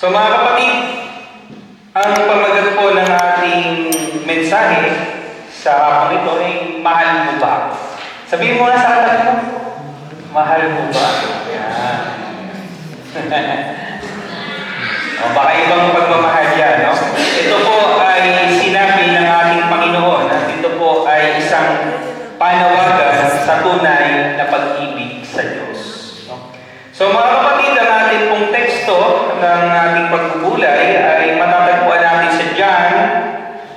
So mga kapatid, ang pamagat po ng ating mensahe sa hapon ito ay mahal mo ba? Sabihin mo nga sa katabi mo, mahal mo ba? Yan. O, baka ibang pagmamahal yan, no? Ito po ay sinabi ng ating Panginoon at ito po ay isang panawagan sa tunay na pag-ibig sa Diyos. No? So mga kapatid, ang ating pong teksto ng ating pagbubulay ay matatagpuan natin sa John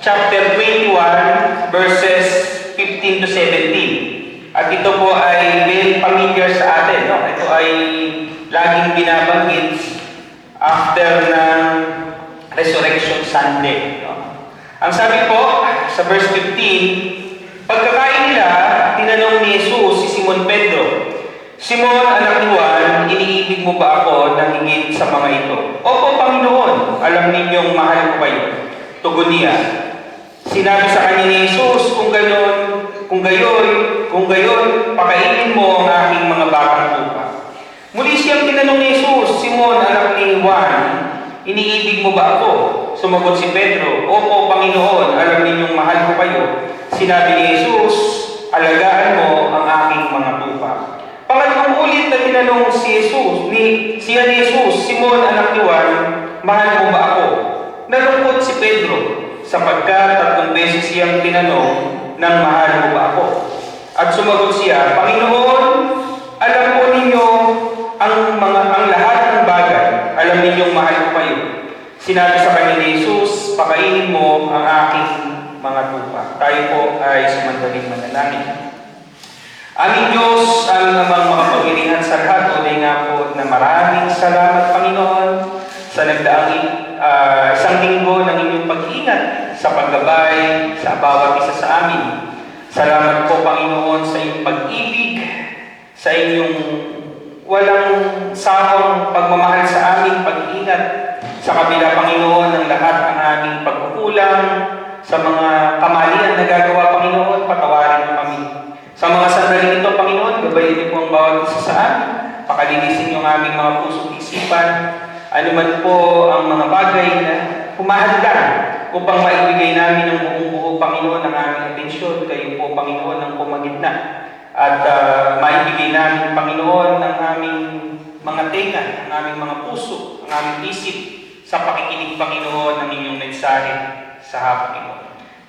chapter 21 verses 15 to 17. At ito po ay very familiar sa atin. No? Ito ay laging binabanggit after ng Resurrection Sunday. No? Ang sabi po sa verse 15, pagkakain nila, tinanong ni Jesus si Simon Pedro, Simon, anak ni Juan, iniibig mo ba ako na higit sa mga ito? Opo, Panginoon, alam ninyong mahal ko kayo. Tugon niya. Sinabi sa kanya ni Jesus, kung gayon, pakainin mo ang aking mga batang lupa. Muli siyang tinanong ni Jesus, Simon, anak ni Juan, iniibig mo ba ako? Sumagot si Pedro, Opo, Panginoon, alam ninyong mahal ko kayo. Sinabi ni Jesus, alagaan mo ang aking mga tupa. Pangalawang ulit na tinanong si Jesus, Simon, anak ni Juan, mahal mo ba ako? Nalungkot si Pedro, sapagkat 3 beses siyang tinanong ng mahal mo ba ako? At sumagot siya, Panginoon, alam po ninyo ang lahat ng bagay. Alam ninyong mahal ko kayo. Sinabi sa kanya ni Jesus, pakainin mo ang aking mga tupa. Tayo po ay sumandaling manalangin. Aming Diyos, ang namang makapangyarihan sa lahat, tunay nga po na maraming salamat, Panginoon, sa nagdaang isang linggo ng inyong pag-iingat sa paggabay sa bawat isa sa amin. Salamat po, Panginoon, sa inyong pag-ibig, sa inyong walang sawang pagmamahal sa aming pag-iingat, sa kabila, Panginoon, ng lahat ng aming pagkukulang, sa mga kamalian na gagawa, Panginoon, patawarin mo kami. Sa mga sandaling ito, Panginoon, gabayin niyo po ang bawat isa sa amin. Pakalinisin niyo ang aming mga puso't isipan. Ano man po ang mga bagay na humahanda upang maibigay namin ng buong-buo, Panginoon, ang aming atensyon. Kayo po, Panginoon, ang pumagitna. At maibigay namin, Panginoon, ang aming mga tenga, ang aming mga puso, ang aming isip sa pakikinig, Panginoon, ng inyong mensahe sa hapon ito.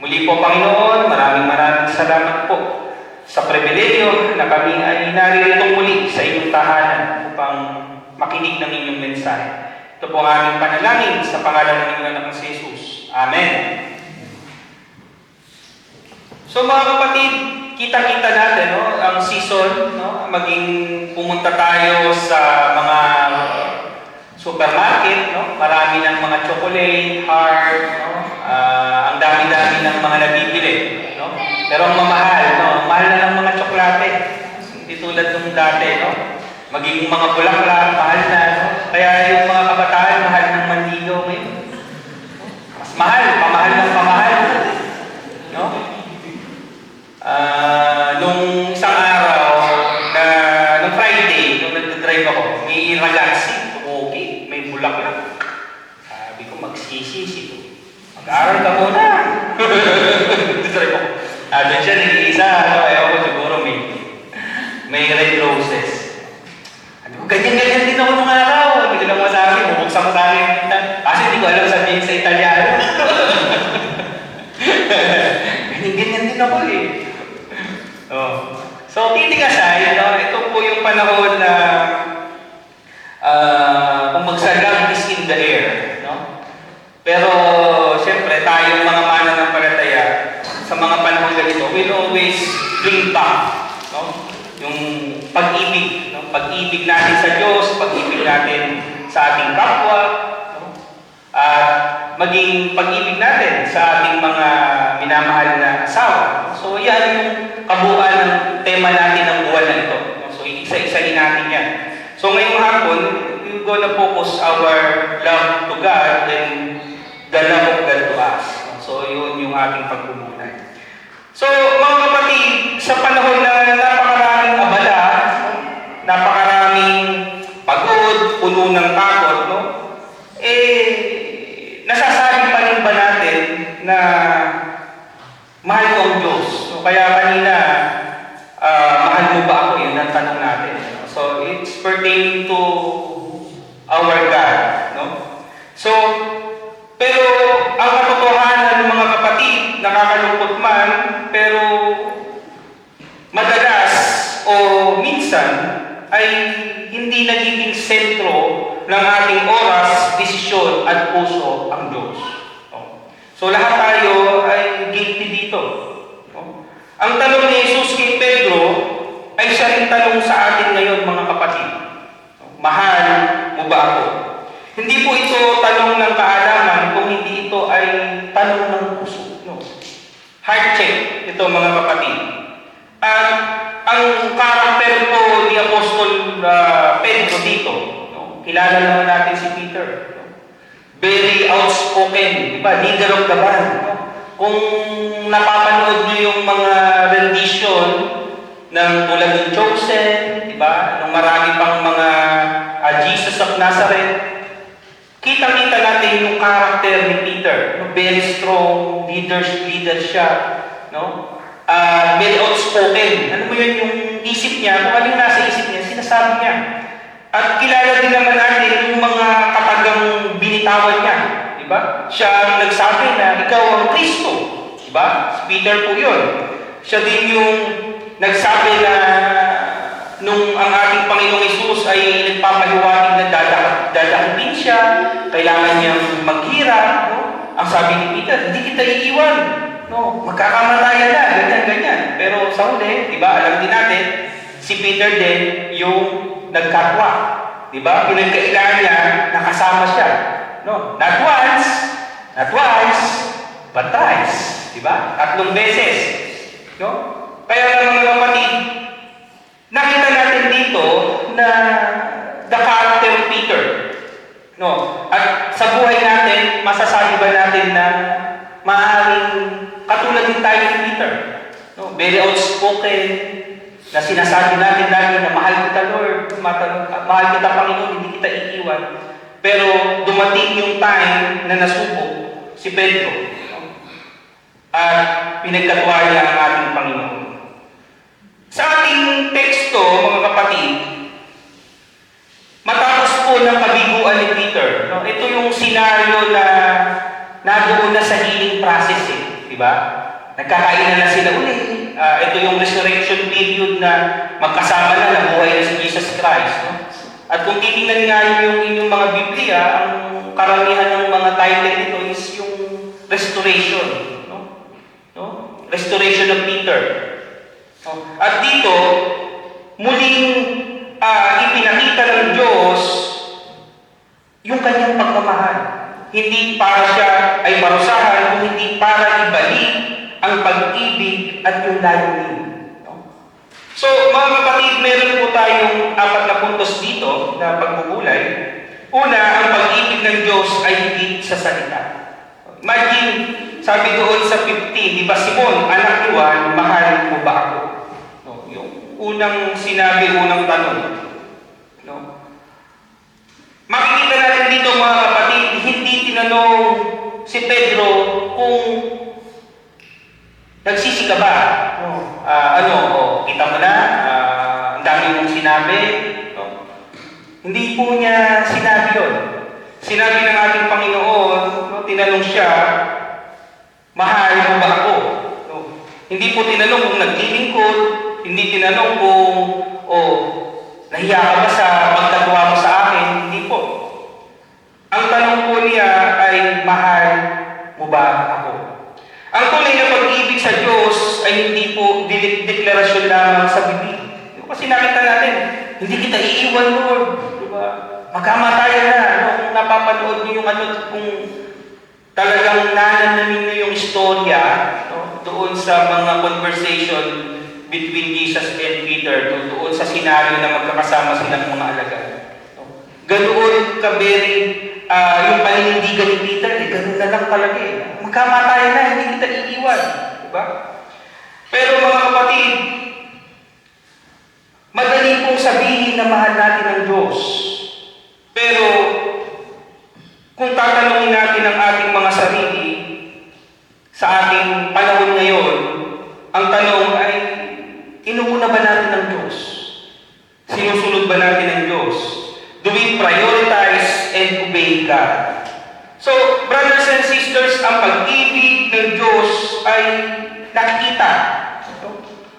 Muli po, Panginoon, maraming salamat po sa pribileyo na kami ay naririto muli sa inyong tahanan upang makinig ng inyong mensahe. Ito po ang aming panalangin sa pangalan ng inyong anak na si Jesus. Amen. So mga kapatid, kita-kita natin ang season, maging pumunta tayo sa mga supermarket, marami ng mga chocolate, heart, ang dami-dami ng mga nabibili. Pero ang mahal na ng mga tsokolate. Hindi tulad nung dati, maging mga bulaklak, mahal na. Kaya yung mga kabataan, mahal ng manligaw ngayon. Mas mahal, pamahal ng pamahal. Nung isang araw, nung Friday, nung nagdadrive ako, may ragazzi, okay, may bulaklak. Sabi ko, magsisisi. Mag-aaral ka muna. Nagdadrive ako. Doon siya nag-iisa, ayaw ko siguro may red roses. Ano ko, ganyan din ako nung araw. Hindi ko lang masabi, bubuksan ko sa akin. Kasi hindi ko alam sabihin sa Italiano. Ganyan din ako eh. So, kidding aside, ito po yung panahon na kung magsalang is in the air. Pero, siyempre, tayong mga mananampalataya, sa mga panahon ganito, we'll always bring back yung pag-ibig. Pag-ibig natin sa Diyos, pag-ibig natin sa ating kapwa, at maging pag-ibig natin sa ating mga minamahal na asawa. So, yan yung kabuuan ng tema natin ng buwan na ito. So, isa-isahin natin yan. So, ngayong hapon, we're gonna focus our love to God and the love of God to us. So, yun yung ating pagbubulay. So, mga kapatid, sa panahon na napakaraming abala, napakaraming pagod, puno ng takot, na mahal ko ang Diyos. So, kaya kanina, mahal mo ba ako? Yun ang tanong natin. So, it's pertaining to our God. No? So, pero ang katotohanan, mga kapatid, nakakalungkot man, pero madalas o minsan ay hindi nagiging sentro ng ating oras, desisyon at puso ang Diyos. So lahat tayo ay guilty dito. Ang tanong ni Jesus kay Pedro ay siya rin tanong sa atin ngayon, mga kapatid. Mahal mo ba ako? Hindi po ito tanong ng kaalaman, kung hindi ito ay tanong ng puso. Heart check ito, mga kapatid. At ang karakter po ni Apostol Pedro dito, kilala naman natin si Peter. Very outspoken, di ba? Leader of the band. Kung napapanood niyo yung mga rendition ng tulad ng Chosen, di ba? Nung marami pang mga Jesus of Nazareth, kita-kita natin yung karakter ni Peter. Very strong leader siya. No? Very outspoken. Ano mo yun, yung isip niya, kung ano yung nasa isip niya, sinasabi niya. At kilala din naman natin yung mga katagang binitawan niya. Diba? Siya ang nagsabi na ikaw ang Kristo. Diba? Si Peter po yun. Siya din yung nagsabi na nung ang ating Panginoong Hesus ay nagpapahiwatig na dadakipin siya, kailangan niyang maghirap. No? Ang sabi ni Peter, hindi kita iiwan. No, magkakamatayan na, ganyan. Pero sa huli, di ba, alam din natin, si Peter din yung nagkatwa. Di ba? Pinagkailangan niya, nakasama siya. No, not once, not twice, but thrice. Di ba? 3 beses. No? Kaya mga kapatid, nakita natin dito na the character of Peter. No? At sa buhay natin, masasabi ba natin na maaaring katulad din tayo ni Peter. No? Very outspoken, na sinasabi natin lagi na mahal kita Lord, mahal kita Panginoon, hindi kita iiwan. Pero dumating yung time na nasubok si Pedro. No? At pinagkatwa niya ang ating Panginoon. Sa ating teksto, mga kapatid, matapos po ng kabiguan ni Peter, no? Ito yung senaryo na nadoon na sa healing process diba? Nagkakainan na sila uli. Ito yung resurrection period na magkasama na, nabuhay na si Jesus Christ. No? At kung titingnan nga yung inyong mga Biblia, ang karamihan ng mga title nito is yung restoration. No? No? Restoration of Peter. No? At dito, muling ipinakita ng Diyos yung kanyang pagmamahal. Hindi para siya ay parusahan, kung hindi para ibalik ang pag-ibig at yung layunin. No? So, mga kapatid, meron po tayong 4 na puntos dito na pagbubulay. Una, ang pag-ibig ng Diyos ay hindi sa salita. Imagine, sabi doon sa 15, di ba, Simon, anak ni Juan, mahal mo ba ako? No? Yung unang sinabi, unang tanong. No? Makikita natin dito, mga kapatid, hindi tinanong si Pedro kung nagsisi ka ba? Kita mo na, ang dami mong sinabi. No? Hindi po niya sinabi yun. Sinabi ng ating Panginoon, no, tinanong siya, mahal mo ba ako? No? Hindi po tinanong kung naglilingkod, hindi tinanong kung, nahiya ka ba sa pagkatuwa mo sa akin? Hindi po. Ang tanong po niya ay, mahal mo ba ako? Ang tunay na pag-ibig sa Diyos ay hindi po deklarasyon lamang sa bibig. Kasi nakita natin, hindi kita iiwan, Lord. Diba? Magkamatayan na. No? Kung napapanood niyo yung kung talagang nananamin niyo yung istorya, no? Doon sa mga conversation between Jesus and Peter, doon sa senaryo na magkakasama silang mga alagad. No? Ganoon ka-very, yung paninindigan ni Peter, ganoon na lang talaga magkamatayan na, hindi kita iiwan. Diba? Pero mga kapatid, madali pong sabihin na mahal natin ang Diyos. Pero, kung tatanungin natin ang ating mga sarili, sa ating panahon ngayon, ang tanong ay, inuuna ba natin ang Diyos? Sinusunod ba natin ang Diyos? Do we prioritize and obey God? So, brothers and sisters, ang pag-ibig ng Diyos ay nakikita.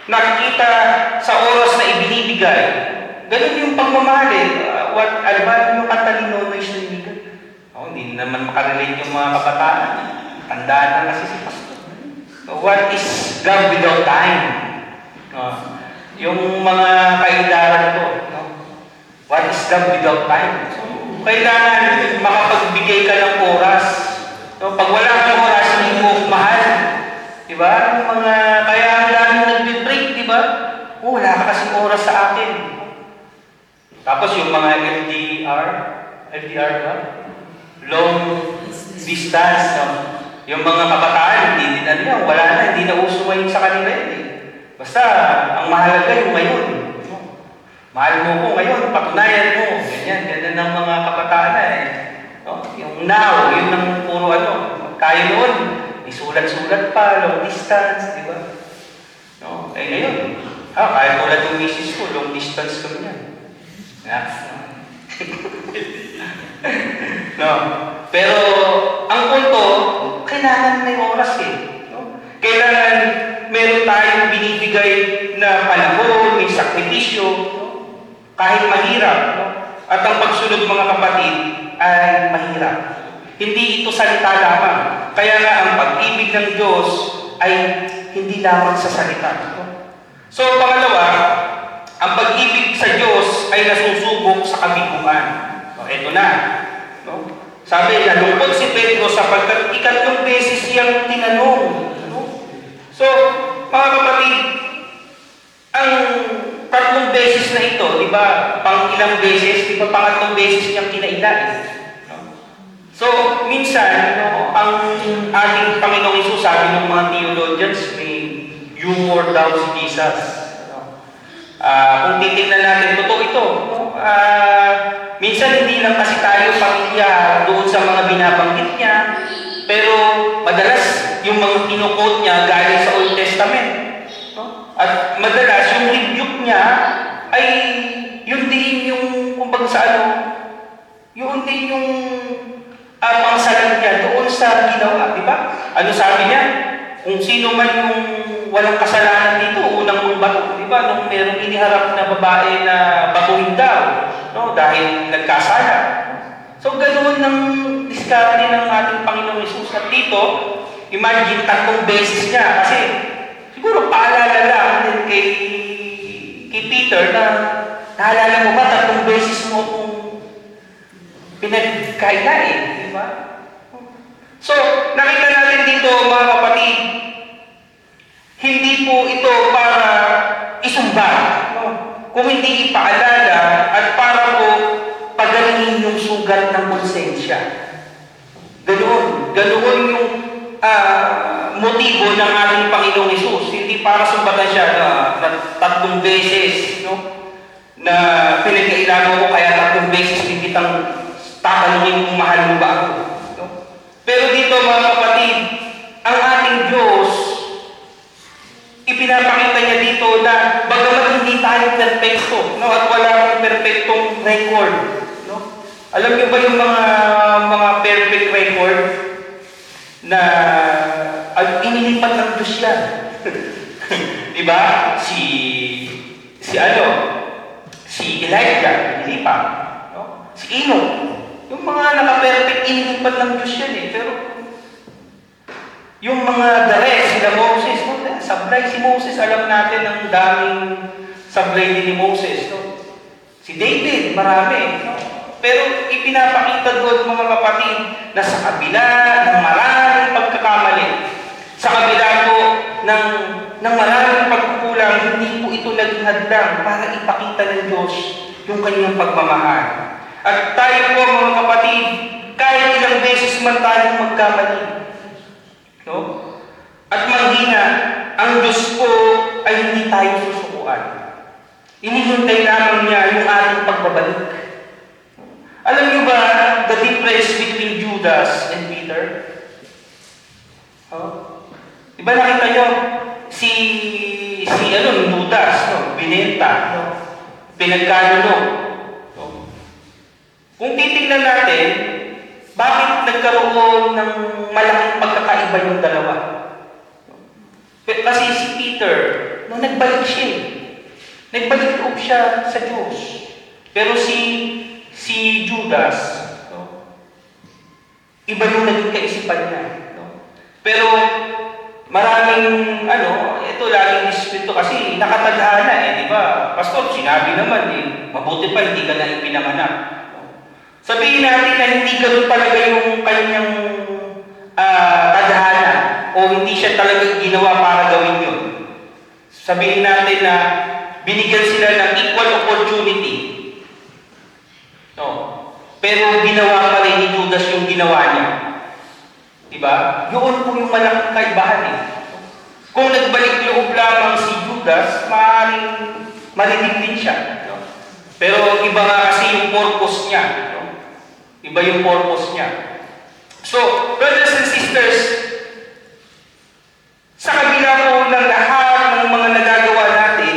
Nakikita sa oras na ibinibigay. Ganun yung pagmamahal eh. Ano ba yung katalino na isinibigay? Hindi naman makarelate yung mga kabataan. Tandaan na kasi si Pastor. What is God without time? Yung mga kaidaran ko. What is God without time? Kailangan makapagbigay ka ng oras. Pag wala kang oras, hindi mo mahal. Diba? Kaya ang daming nagbe-break, diba? Wala ka kasing oras sa akin. Tapos yung mga LDR ba? Long distance. Yung mga kabataan, hindi din yan. Wala na, hindi na uso ngayon sa kanila yun eh. Basta, ang mahalaga yung ngayon. Mahal mo ko ngayon, patunayan mo. Ganyan ang mga kabataan na eh. Yung now, yun ang puro Tayo noon, isulat-sulat pa, long distance, di ba? Ngayon, kaya tulad yung misis ko, long distance kami yan. Pero, ang punto, kailangan may oras eh. Kailangan meron tayong binibigay na panahon, may sakripisyo, kahit mahirap. At ang pagsunod mga kapatid ay mahirap. Hindi ito salita lamang. Kaya nga ang pag-ibig ng Diyos ay hindi lamang sa salita. So, pangalawa, ang pag-ibig sa Diyos ay nasusubok sa kabiguan. Ito na. Sabi, nalungkot si Pedro sapagkat ikatlong beses siyang tinanong. So, mga kapatid, ang tatlong beses na ito, di ba, pang ilang beses, di ba, pangatlong beses niyang kinailan. So, minsan, ang ating Panginoong Isus, sabi ng mga theologians, may humor daw si Jesus. Kung titignan natin, totoo ito. Minsan, hindi lang kasi tayo pamilya doon sa mga binabanggit niya, pero madalas, yung mga kinukot niya galing sa Old Testament. At madalas, yung rebuke niya ay yun din yung, kumbaga sa yun din yung pangsalan niya doon sa ginawa, di ba? Ano sabi niya? Kung sino man yung walang kasalanan dito, unang mong bato, di ba? Nung merong iniharap na babae na batuhin daw, dahil nagkasala. So, ganoon ng diskarte ng ating Panginoong Hesus. At dito, imagine, 3 beses niya. Kasi, siguro paalala lang din kay Peter na naalala mo ba 3 beses mo kung pinagkailain, di ba? So, nakita natin dito mga kapatid, hindi po ito para isumba, kung hindi ipaalala at para po pagalingin yung sugat ng konsensya. Ganoon yung motibo ng ating Panginoong Hesus. Hindi para sumbatan siya na 3 beses, na pinagkailangan ko kaya 3 beses din kitang tatanungin kung mahal mo ba ako. Pero dito mga kapatid, ang ating Diyos, ipinapakita niya dito na bagamat hindi tayo perfecto, at wala akong perfectong record. Alam niyo ba yung mga perfect record na inilipat ng Diyos yan? Diba? Si Elijah, inilipat. Si Enoch, yung mga naka-perfect, inilipat ng Diyos yan eh. Pero, yung mga sila Moses, sablay si Moses, alam natin ang daming sablay ni Moses. Si David, marami. Pero ipinapakita doon mga kapatid na sa kabila ng maraming pagkakamali, sa kabila po ng maraming pagkukulang, hindi po ito naging hadlang para ipakita ng Diyos yung kanyang pagmamahal. At tayo po mga kapatid, kahit ilang beses man tayong magkamali, at manghina, ang Diyos po ay hindi tayo susukuan. Inihintay lamang niya yung ating pagbabalik. Alam niyo ba the difference between Judas and Peter? Di ba nakita nyo, si Judas, no? Binenta, no? Pinagkano, no? Kung titingnan natin, bakit nagkaroon ng malaking pagkakaiba yung dalawa? Kasi si Peter, nung nagbalik siya, nagbalik loob siya sa Diyos. Pero si Judas, no? Iba yung naging kaisipan niya. No? Pero maraming, ito laging dispito kasi nakatadhana di ba? Pastor, sinabi naman mabuti pa hindi ka na ipinanganak. Sabihin natin na hindi ganoon talaga yung kanyang tadhana o hindi siya talaga ginawa para gawin yun. Sabihin natin na binigyan sila ng equal opportunity. No. Pero ginawa pa rin ni Judas yung ginawa niya. Diba? Yun po yung malaking kaibahan Kung nagbalik loob lamang si Judas, maaaring marinig din siya. No? Pero iba nga kasi yung purpose niya. No? Iba yung purpose niya. So, brothers and sisters, sa kabila po ng lahat ng mga nagagawa natin,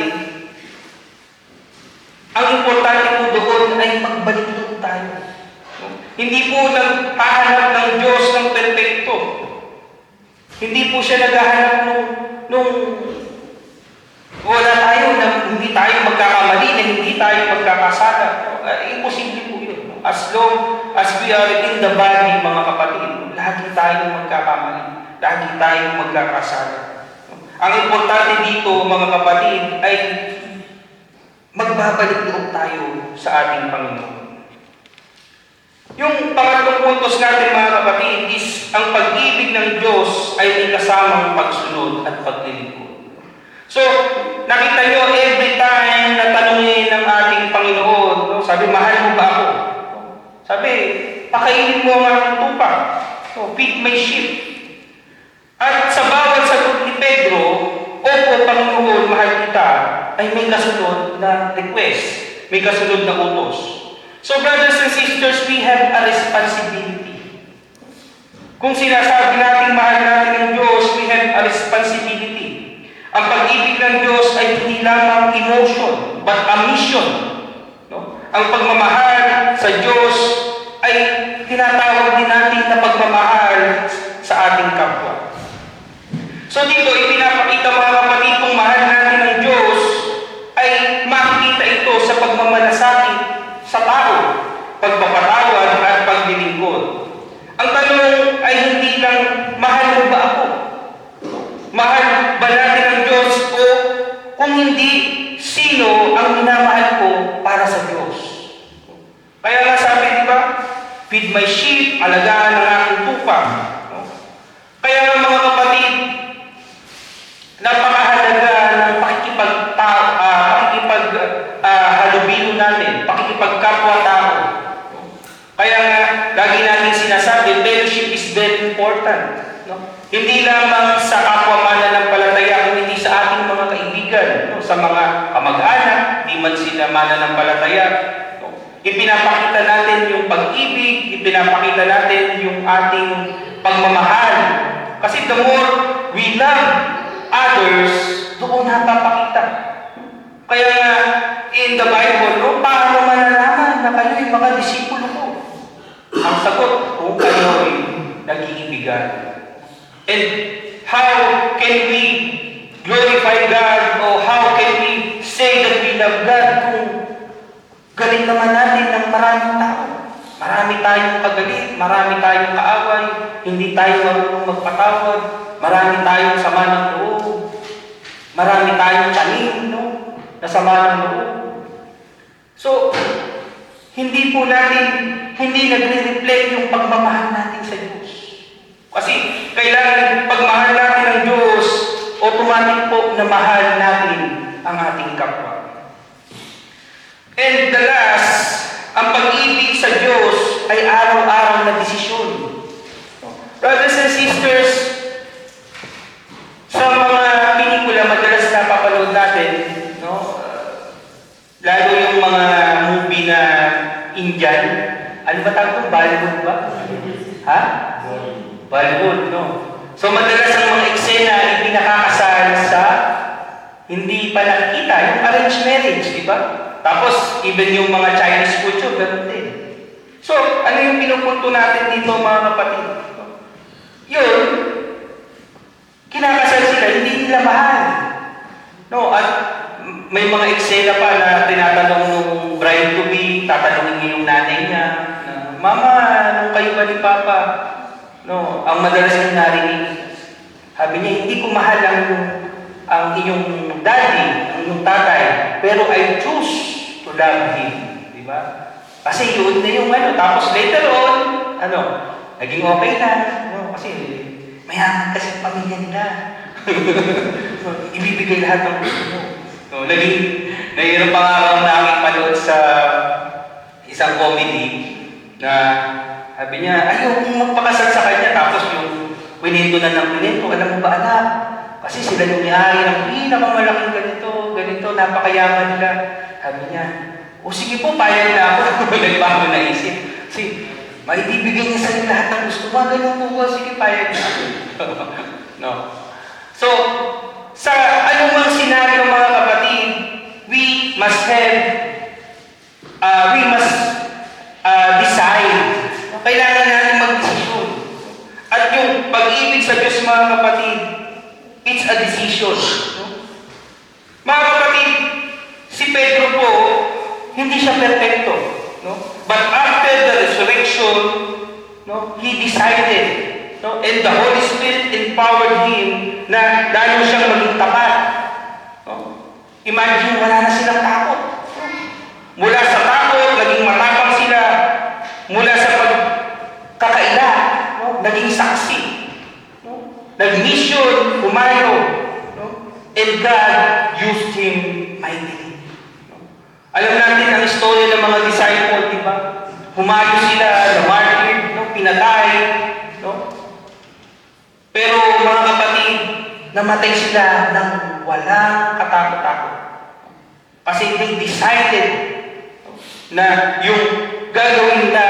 ang importante po doon ay magbalik loob tayo. Hindi po naghahanap ng Diyos ng perfecto. Hindi po siya naghahanap nung wala tayo, na hindi tayo magkakamali, na hindi tayo magkakasala. Imposible po yun. As long as we are in the body, mga kapatid, lagi tayong magkakamali. Lagi tayong magkakasala. Ang importante dito, mga kapatid, ay magbabalik loob tayo sa ating Panginoon. Yung pangatlong puntos natin, mga kapatid, is ang pag-ibig ng Diyos ay may kasamang pagsunod at paglilingkod. So, nakita nyo, every time na tanungin ng ating Panginoon, no, sabi, mahal mo ba ako? Sabi, pakainin mo ang aking tupa. So, feed my sheep. At sa bawat sagot ni Pedro, opo, Panginoon, mahal kita, ay may kasunod na request, may kasunod na utos. So, brothers and sisters, we have a responsibility. Kung sinasabi natin mahal natin ng Diyos, we have a responsibility. Ang pag-ibig ng Diyos ay hindi lamang emotion, but a mission. No? Ang pagmamahal sa Diyos ay tinatawag din natin na pagmamahal sa ating kapwa. So dito, ipinapakita mga kapatid kung mahal natin ng Diyos ay makikita ito sa pagmamalasakit sa tao, pagpapatawad at paglilingkod. Ang tanong ay hindi lang, mahal mo ba ako? Mahal ba natin ang Diyos o kung hindi, sino ang minamahal ko para sa Diyos? Kaya nga sabi, di ba? Feed my sheep, alagaan ang aking tupa. Kaya nga mga kapatid, napakahalaga ng pakikipaghalubilo natin, pakikipagkapwa-tao. Kaya nga, lagi natin sinasabi, fellowship is very important. No? Hindi lamang sa kapwa mananampalataya, kung hindi sa ating mga kaibigan, no? Sa mga kamag-anak, di man sila mananampalataya. No? Ipinapakita natin yung pag-ibig, ipinapakita natin yung ating pagmamahal. Kasi the more we love others, doon napapakita. Kaya nga, in the Bible, no, paano malalaman na kayo'y mga disipulo ko? Ang sagot, kung kayo'y nag-iibigan. And how can we glorify God o how can we say that we love God kung galit naman natin ng maraming tao? Marami tayong kagalit, marami tayong kaaway, hindi tayo marunong magpatawad, marami tayong sama ng loob, marami tayong tanim, no? Na sama ng loob. So, hindi nagre-reflect yung pagmamahal natin sa Diyos. Kasi, kailangan pagmahal natin ng Diyos, automatic po na mahal natin ang ating kapwa. And the last, ang pag-ibig sa Diyos ay araw-araw na desisyon. Brothers and sisters, sa mga pelikula madalas na papanood natin, no? Lalo yung mga movie na Indian, ano ba tawag ito? Bollywood ba? Ha? Bollywood, no? So madalas ang mga eksena ipinakakasal sa hindi pa nakikita, yung arranged marriage, di ba? Tapos, even yung mga Chinese culture, ganun din. So, ano yung pinupunto natin dito, mga kapatid? Yun, kinakasal sila, hindi nila mahal. No, at may mga eksena pa na tinatanong nung bride-to-be, tatanungin niya yung nanay niya, na, Mama, anong kayo ba ni Papa? No, ang madalas yung narinig, sabi niya, hindi ko mahal ang inyong daddy, ang inyong tatay, pero I choose to love him. Di ba? Kasi yun na yung ano. Tapos later on, naging okay na. No, kasi mayaman kasi pamilya nila. Ibibigay lahat ng gusto mo. No, nahirap pa nga akong nakikipanood sa isang comedy na sabi niya, ayaw kong magpakasal sa kanya. Tapos yung wininto na ng wininto, alam mo ba anak? Kasi sila yung may-ari ng pinakamalaking ganito, napakayaman nila. Sabi niya, o sige po, payag na ako. Nagbago na isip. Kasi, maibibigay niya sa lahat ng gusto mo. Ganun po, sige, payag na ako. No. So, sa anumang scenario, mga kapatid, we must decide. Kailangan natin mag-desisyon. At yung pag-ibig sa Diyos, mga kapatid, it's a decision. No? Mga kapatid, si Pedro po, hindi siya perfecto. No? But after the resurrection, no, he decided, no, and the Holy Spirit empowered him na lalo siyang maging tapat. No? Imagine, wala na silang takot. No? Mula sa takot, naging matapang sila. Mula sa pagkakaila, no, naging saksi. Nag-mission, umayo. No? And God used him mightily. No? Alam natin ang istorya ng mga disciple, di ba? Humayo sila, na-martyred, no? Pinatay. No? Pero mga kapatid, namatay sila ng walang katakot-takot. Kasi they decided na yung gagawin nila,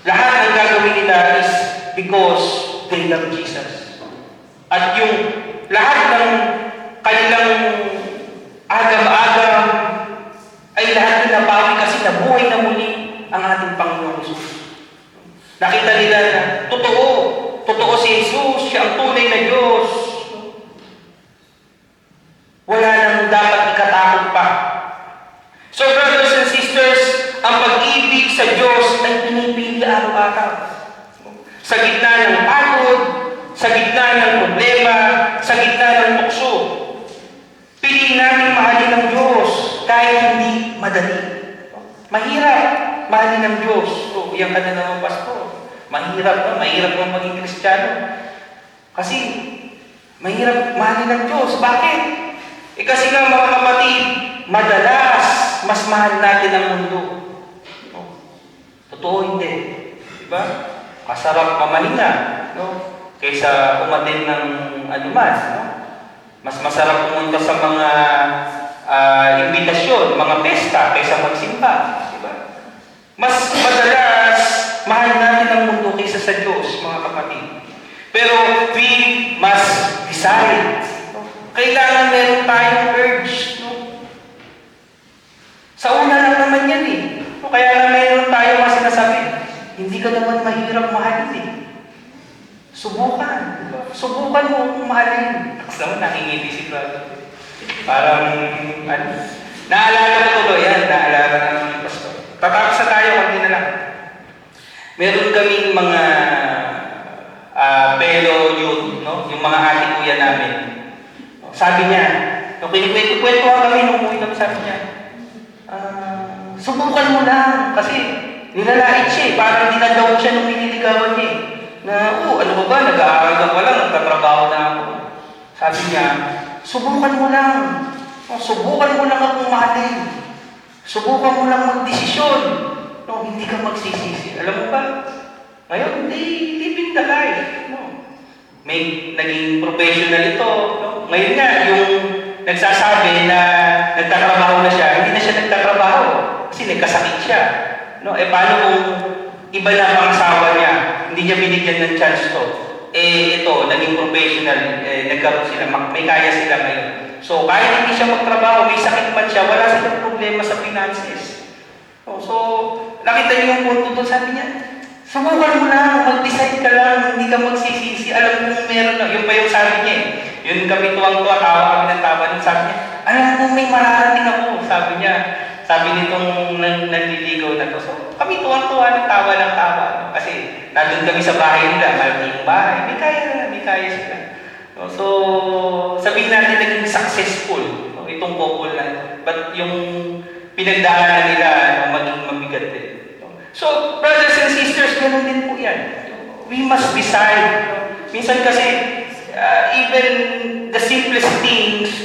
lahat ng gagawin nila is because they love Jesus. At yung lahat ng kanilang agam-agam ay lahat nabawi kasi nabuhay na muli ang ating Panginoong Jesus. Nakita nila na totoo si Jesus, siya ang tunay na Diyos. Wala nang dapat ikatakot pa. So brothers and sisters, ang pag-ibig sa Diyos ay pinipili araw-araw. Sa gitna ng pagod, sa gitna ng problema, sa gitna ng tukso. Piliin natin mahalin ng Diyos kahit hindi madali. Mahirap mahalin ng Diyos. So, iyan ka na naman, Pastor. Mahirap naman maging Kristiyano. Kasi, mahirap mahalin ng Diyos. Bakit? Kasi nga mga kapatid, madalas, mas mahal natin ang mundo. Totoo hindi. Diba? Masarap mamahinga, no? Kaysa umatin ng anuman, no? Mas masarap pumunta sa mga imbitasyon, mga pesta, kaysa magsimba, di ba? Mas madalas, mahal natin ang mundo kaysa sa Diyos, mga kapatid. Pero we must decide. No? Kailangan meron tayong urge, no? Sa una lang naman yan eh. No? Kaya nga meron tayong mas sinasabi, hindi ka naman mahirap mahalin eh. Subukan. Diba? Subukan mo kung mahalin. Tapos naman nakingiti si brother. Parang, naalala ko tuloy yan. Naalala naman yung pastor. Tatapos na tayo, kanina na lang. Meron kaming mga fellow youth, no? Yung mga ate kuya namin. Sabi niya, nung kinikwento-kwentuhan kami nung umuwi kami, sabi niya, subukan mo lang. Kasi, nilalait siya eh. Parang dinadaw siya nung nililigawan niya eh. Na, ano ba ba? Nag-aaral ka pa lang, nagtatrabaho na ako. Sabi niya, subukan mo lang. Subukan mo lang akong mahalin. Subukan mo lang magdesisyon. No, hindi ka magsisisi. Alam mo ba? Ngayon, living the life. No. May naging professional ito. No. Ngayon nga, yung nagsasabi na nagtatrabaho na siya, hindi na siya nagtatrabaho. Kasi nagkasakit siya. No, paano kung iba na ang asawa niya, hindi niya binigyan ng chance to? ito, naging professional, nagkaroon sila, may kaya sila ngayon. So, kahit hindi siya magtrabaho, may sakit man siya, wala silang problema sa finances. So, nakita niyo yung punto doon, sabi niya, subukan mo lang, mag-decide ka lang, hindi ka magsisisi, alam mo kung meron na. Yun pa yung sabi niya eh. Yun kami tuwang-tuwa, tawa kami ng tawa. Sabi niya, alam mo may mararating ako, sabi niya. Sabi nitong nanliligaw na to. So, kami tuwang-tuwa ng tawa ng tawa. Kasi, nandun kami sa bahay nila, malaki yung bahay, may kaya sila. So, sabihin natin naging successful itong couple na ito. But yung pinagdaanan nila, maging mabigat din. So, brothers and sisters, ganun din po yan. We must decide. Minsan kasi, even the simplest things,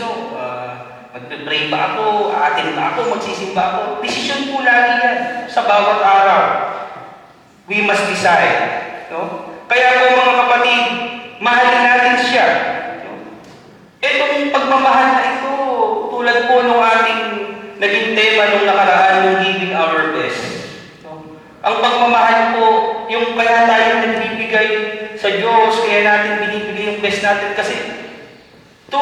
magpipray ba ako, aatin ba ako, magsisimba ako, desisyon po lagi yan sa bawat araw. We must decide. Kaya po mga kapatid, mahalin natin siya. Itong pagmamahal na ito, tulad po nung ating naging tema nung nakaraan, yung giving our best. Ang pagmamahal po, yung kaya tayo nagbibigay sa Diyos, kaya natin binibigay yung best natin kasi to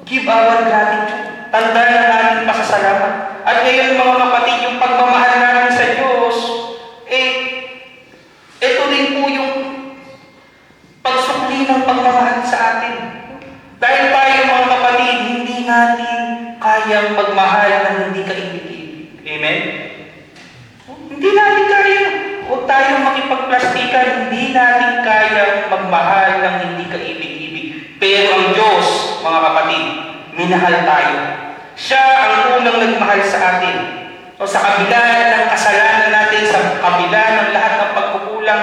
give our gratitude. Tanda ng ating pasasalamat. At ngayon mga kapatid, yung pagmamahal natin sa Diyos, ito rin po yung pagsukli ng pagmamahal sa atin. Dahil tayo mga kapatid, hindi natin kayang magmahal ng hindi kaibig-ibig. Amen? Hindi natin kaya. Huwag tayong makipagplastikan. Hindi natin kaya magmahal ng hindi kaibig-ibig. Pero ang Diyos, mga kapatid, minahal tayo. Siya ang unang nagmahal sa atin. O sa kabila ng kasalanan natin, sa kabila ng lahat ng pagkukulang,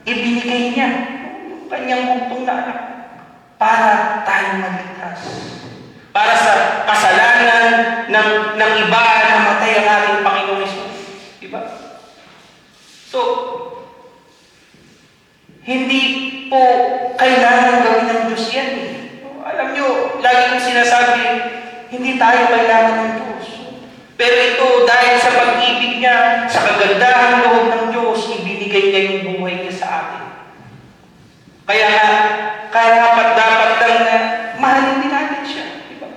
ibinigay niya ang kanyang bugtong na anak para tayo magligtas. Para sa kasalanan ng iba na matay ang ating Panginoong Hesus. Diba? So, hindi po kailangan gawin ng Diyos yan. Alam nyo, lagi kong sinasabi, hindi tayo kailangan ng Diyos. Pero ito, dahil sa pag-ibig niya, sa kagandahan loob ng Diyos, ibinigay niya yung buhay niya sa atin. Kaya dapat lang na mahalin din natin siya. Diba?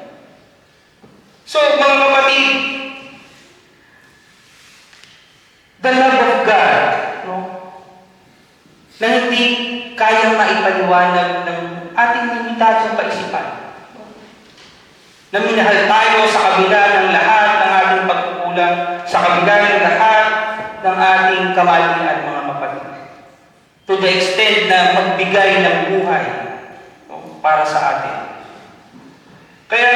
So, mga kapatid, the love of God, na hindi kayang maipaliwanag ng ating limitasyong kaisipan. Na minahal tayo sa kabila ng lahat ng ating pagkukulang, sa kabila ng lahat ng ating kamalian, mga kapatid. To the extent na magbigay ng buhay para sa atin. Kaya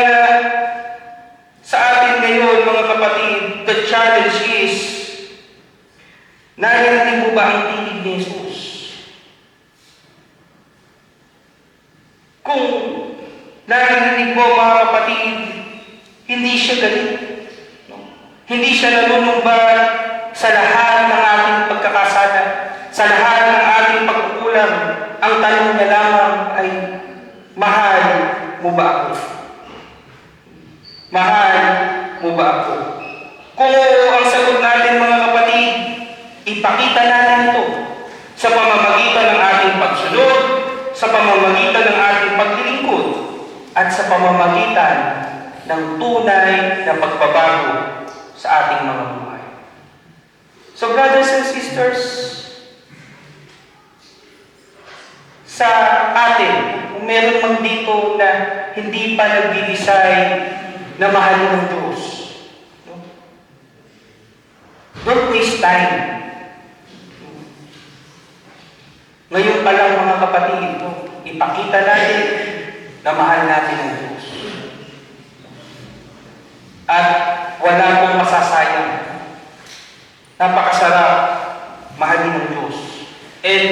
sa atin ngayon, mga kapatid, the challenge is, narinig mo ba ang tinig ni Jesus? Kung narinig mo, mga kapatid, hindi siya galit. Hindi siya nanunumba sa lahat ng ating pagkakasala, sa lahat ng ating pagkukulang. Ang tanong niya lamang ay, mahal mo ba ako? Mahal mo ba ako? Kung ang sagot natin, mga kapatid, ipakita natin ito sa pamamagitan ng ating pagsunod, sa pamamagitan ng ating paglilingkod, at sa pamamagitan ng tunay na pagbabago sa ating mga buhay. So brothers and sisters, sa atin, kung meron man dito na hindi pa nagdi-decide na mahalin ng Diyos, don't waste time. Ngayon pa lang, mga kapatid, ipakita natin na mahal natin ang Diyos. At wala pong masasayang. Napakasarap mahalin ng Diyos. And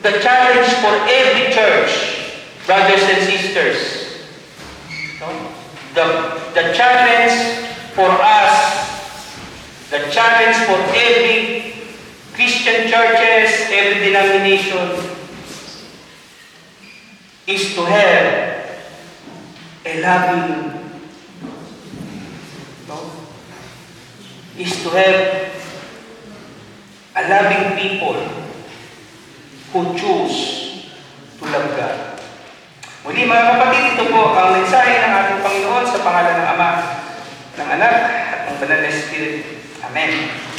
the challenge for every church, brothers and sisters, the challenge for us, the challenge for every Christian churches, every denomination, is to have a loving, is to have a loving people who choose to love God. Muli mga kapatid, ito po ang mensahe ng ating Panginoon sa pangalan ng Ama, ng Anak, at ng Banal na Espiritu. Amen.